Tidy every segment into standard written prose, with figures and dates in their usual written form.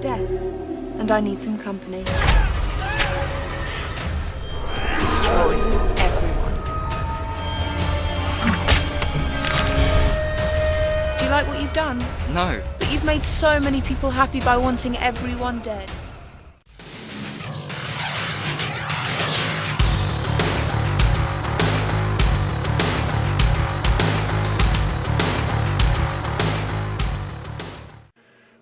death, and I need some company. Destroy everyone. Do you like what you've done? No. But you've made so many people happy by wanting everyone dead.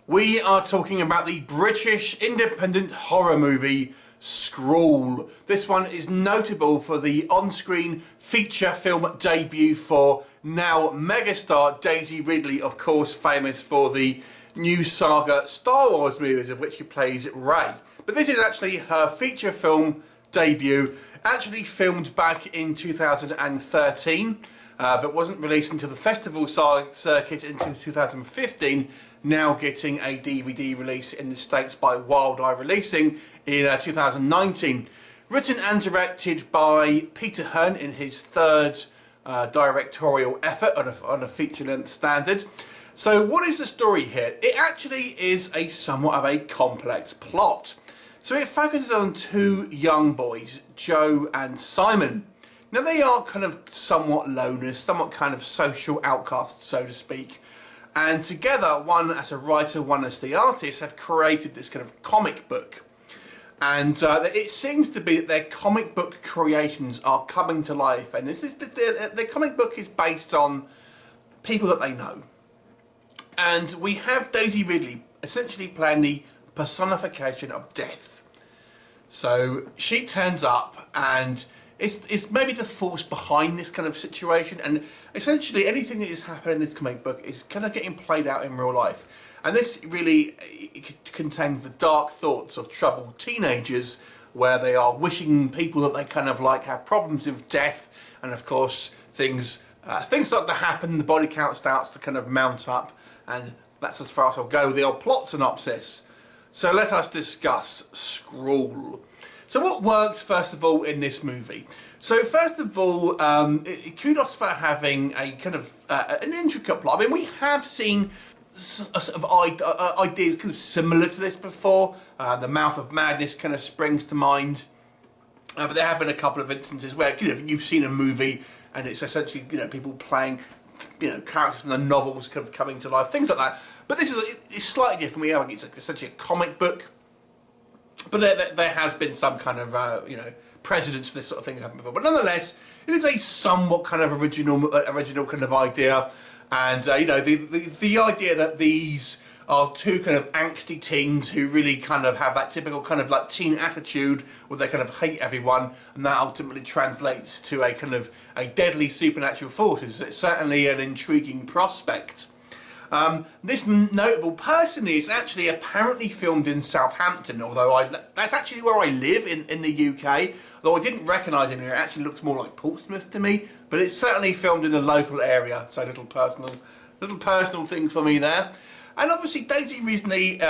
We are talking about the British independent horror movie SCRAWL. This one is notable for the on-screen feature film debut for now megastar Daisy Ridley, of course famous for the new saga Star Wars movies, of which she plays Rey. But this is actually her feature film debut, actually filmed back in 2013, but wasn't released until the festival circuit until 2015, now getting a DVD release in the States by Wild Eye Releasing in 2019. Written and directed by Peter Hearn in his third directorial effort on a feature-length standard. So what is the story here? It actually is somewhat of a complex plot. So it focuses on two young boys, Joe and Simon. Now they are kind of somewhat loners, somewhat kind of social outcasts, so to speak. And together, one as a writer, one as the artist, have created this kind of comic book. And it seems to be that their comic book creations are coming to life. And this is the comic book is based on people that they know. And we have Daisy Ridley essentially playing the personification of death. So she turns up and it's maybe the force behind this kind of situation, and essentially anything that is happening in this comic book is kind of getting played out in real life. And this really contains the dark thoughts of troubled teenagers, where they are wishing people that they kind of like have problems with death, and of course things start to happen, the body count starts to kind of mount up, and that's as far as I'll go with the old plot synopsis. So let us discuss SCRAWL. So what works first of all in this movie? So first of all, kudos for having a kind of an intricate plot. I mean, we have seen sort of ideas kind of similar to this before. The Mouth of Madness kind of springs to mind. But there have been a couple of instances where you've seen a movie and it's essentially people playing characters from the novels kind of coming to life, things like that. But this is slightly different. We have it's essentially a comic book. But there has been some kind of, precedence for this sort of thing happened before. But nonetheless, it is a somewhat kind of original kind of idea. And, the idea that these are two kind of angsty teens who really kind of have that typical kind of like teen attitude where they kind of hate everyone, and that ultimately translates to a kind of a deadly supernatural force is certainly an intriguing prospect. This notable person is actually apparently filmed in Southampton, although that's actually where I live in the UK. Although I didn't recognise it here, it actually looks more like Portsmouth to me. But it's certainly filmed in a local area, so little personal thing for me there. And obviously Daisy Ridley,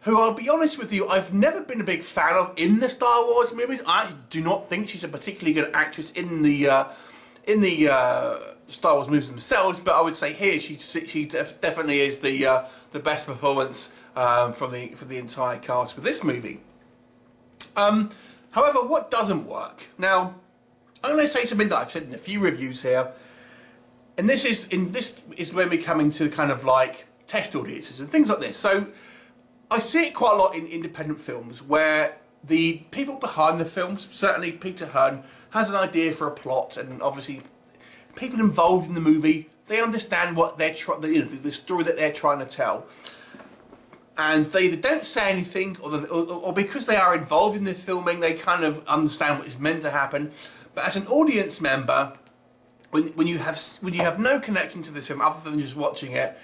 who I'll be honest with you, I've never been a big fan of in the Star Wars movies. I actually do not think she's a particularly good actress in the Star Wars movies themselves, but I would say here she definitely is the best performance for the entire cast with this movie. However, what doesn't work? Now, I'm going to say something that I've said in a few reviews here, and this is when we come into kind of like test audiences and things like this. So I see it quite a lot in independent films where the people behind the films, certainly Peter Hearn, has an idea for a plot, and obviously people involved in the movie, they understand what they're the story that they're trying to tell, and they either don't say anything, or because they are involved in the filming, they kind of understand what is meant to happen. But as an audience member, when you have no connection to this film other than just watching it,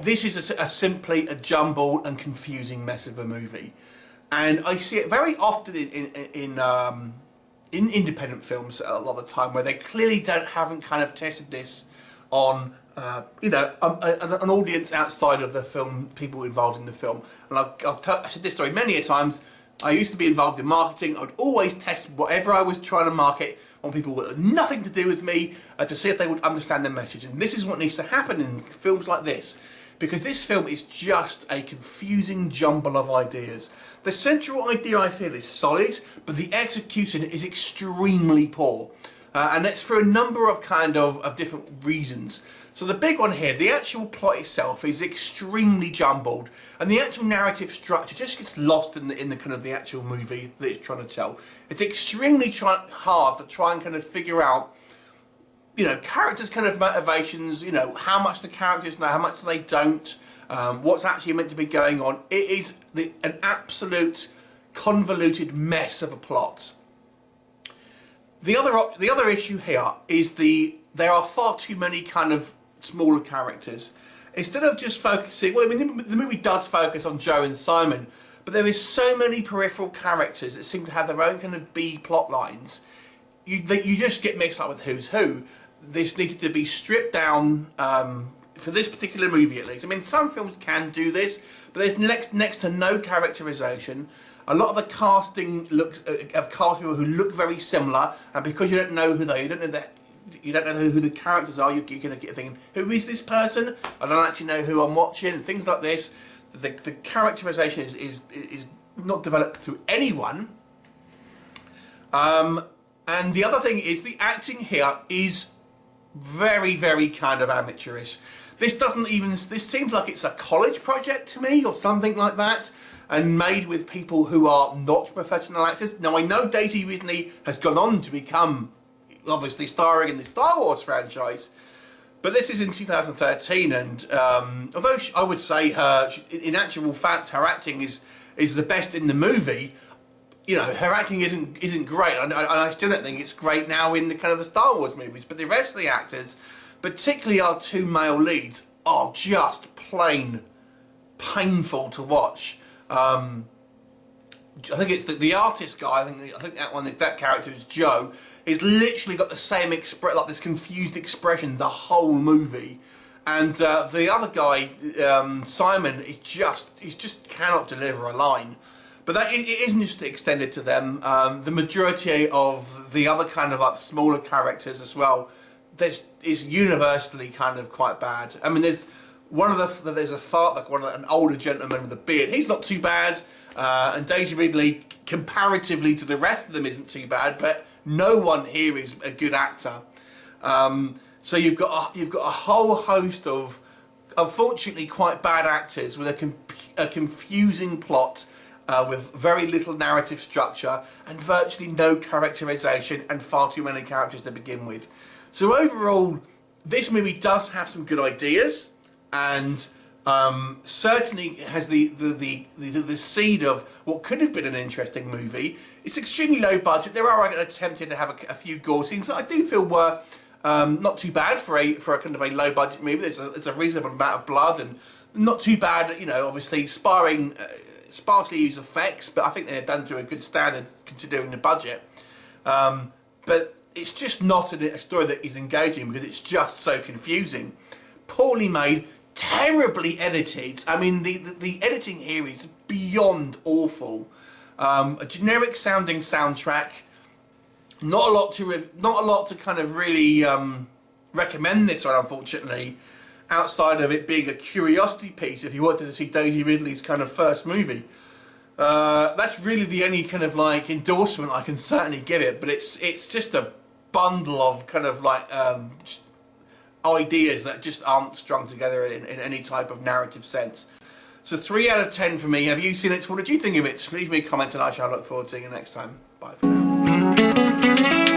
this is simply a jumbled and confusing mess of a movie. And I see it very often in independent films a lot of the time, where they clearly haven't kind of tested this on an audience outside of the film, people involved in the film. And I've said this story many a times. I used to be involved in marketing. I'd always test whatever I was trying to market on people with nothing to do with me, to see if they would understand the message. And this is what needs to happen in films like this, because this film is just a confusing jumble of ideas. The central idea, I feel, is solid, but the execution is extremely poor. And that's for a number of of different reasons. So the big one here, the actual plot itself is extremely jumbled, and the actual narrative structure just gets lost in the actual movie that it's trying to tell. It's extremely hard to try and figure out, characters' motivations, how much the characters know, how much they don't, what's actually meant to be going on. It is an absolute convoluted mess of a plot. The other issue here is there are far too many smaller characters. Instead of just focusing, well, I mean, the movie does focus on Joe and Simon, but there is so many peripheral characters that seem to have their own B plot lines. You just get mixed up with who's who. This needed to be stripped down for this particular movie, at least. I mean, some films can do this, but there's next to no characterization. A lot of the casting of cast people who look very similar, and because you don't know who they, you don't know who the characters are, you're going to get thinking, who is this person? I don't actually know who I'm watching, and things like this. The characterization is not developed to anyone. And the other thing is the acting here is very, very amateurish. This seems like it's a college project to me, or something like that, and made with people who are not professional actors. Now, I know Daly Ridley has gone on to become, obviously, starring in the Star Wars franchise, but this is in 2013, and although I would say in actual fact, her acting is the best in the movie, her acting isn't great, and I still don't think it's great now in the Star Wars movies, but the rest of the actors, particularly our two male leads, are just plain painful to watch. I think it's the artist guy. I think that character is Joe. He's literally got the same this confused expression the whole movie, and the other guy, Simon, he just cannot deliver a line. But it isn't just extended to them. The majority of the other smaller characters as well, is universally quite bad. I mean, there's an older gentleman with a beard. He's not too bad, and Daisy Ridley, comparatively to the rest of them, isn't too bad. But no one here is a good actor. So you've got a whole host of, unfortunately, quite bad actors with a confusing plot, with very little narrative structure and virtually no characterization and far too many characters to begin with. So overall, this movie does have some good ideas, and certainly has the seed of what could have been an interesting movie. It's extremely low budget. There are attempted to have a few gore scenes that I do feel were not too bad for a a low budget movie. There's a reasonable amount of blood and not too bad. Obviously sparsely used effects, but I think they're done to a good standard considering the budget. But it's just not a story that is engaging because it's just so confusing, poorly made, terribly edited. I mean, the editing here is beyond awful. A generic sounding soundtrack. Not a lot to really recommend this one, unfortunately, outside of it being a curiosity piece if you wanted to see Daisy Ridley's first movie. That's really the only endorsement I can certainly give it, but it's just a bundle of ideas that just aren't strung together in any type of narrative sense. So 3 out of 10 for me. Have you seen it? What did you think of it? Leave me a comment and I shall look forward to seeing you next time. Bye for now.